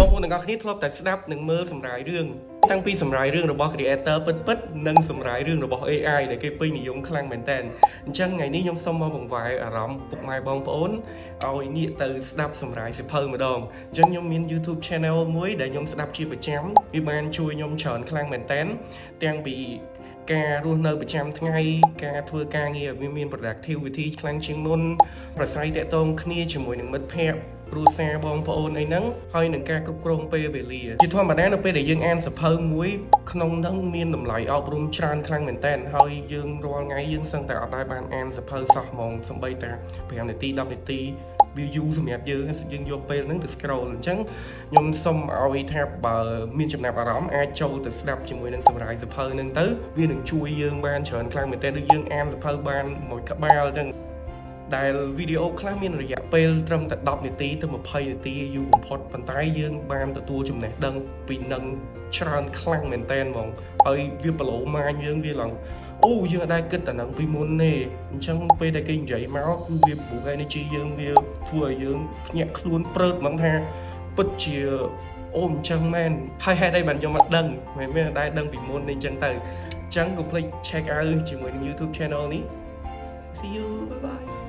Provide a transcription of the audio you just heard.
បងប្អូនទាំងអស់គ្នាធ្លាប់តែស្ដាប់និងមើលសម្រាយរឿងតាំងពីសម្រាយរឿងរបស់ creator ពិតៗនិងសម្រាយរឿងរបស់ AI ដែលគេពេញនិយមខ្លាំងមែនតើអញ្ចឹងថ្ងៃនេះខ្ញុំសូមមកបង្វែរអារម្មណ៍ពុកម៉ែបងប្អូនឲ្យងាកទៅស្ដាប់សម្រាយសិភៅម្ដងអញ្ចឹងខ្ញុំមាន YouTube channel មួយដែលខ្ញុំស្ដាប់ជាប្រចាំវាបានជួយខ្ញុំច្រើនខ្លាំងមែនតើទាំងពីការរស់នៅប្រចាំថ្ងៃការធ្វើការងារវាមាន productivity ខ្លាំងជាងមុនប្រស័យតាក់ទងគ្នាជាមួយនឹងមិត្តភ័ក្តិគ្រួសារបងប្អូនអីហ្នឹងហើយនឹងការគ្រប់គ្រងពេលវេលាជាធម្មតានៅពេលដែលយើងអានសភៅមួយក្នុងហ្នឹងមានតម្លៃអប់រំច្រើនខ្លាំងមែនតើហើយយើងរាល់ថ្ងៃយើងសឹងតែអត់ដែលបានអានសភៅសោះហ្មងសំបីតា5នាទី10នាទីវាយូរសម្រាប់យើងយកពេលហ្នឹងទៅ scroll អញ្ចឹងខ្ញុំសុំឲ្យថាបើមានចំណាប់អារម្មណ៍អាចចូលទៅស្ដាប់ជាមួយនឹងសម្រាយសភៅហ្នឹងទៅវានឹងជួយយើងបានច្រើនខ្លាំងមែនតើដូចយើងអានសភៅបានមួយក្បាលអញ្ចឹងដែលវីដេអូខ្លះមានរយៈពេលត្រឹមតែ10នាទីទៅ20នាទីយូរបំផុតប៉ុន្តែយើងបានទទួលចំណេះដឹងពីនឹងច្រើនខ្លាំងមែនតើហ្មងហើយវាប្រឡូម៉ាញយើងវាឡើងអូយើងអត់ដែលគិតតែនឹងពីមុនទេអញ្ចឹងពេលដែលគេនិយាយមកគឺវា boost energy យើងវាធ្វើឲ្យយើងភ្ញាក់ខ្លួនព្រឺតហ្មងថាពិតជាអូអញ្ចឹងមែនហើយហេតុអីបានខ្ញុំអត់ដឹងមិនមែនតែដឹងពីមុនទេអញ្ចឹងទៅអញ្ចឹងកុំភ្លេច check out ជាមួយនឹង YouTube channel នេះ see you bye bye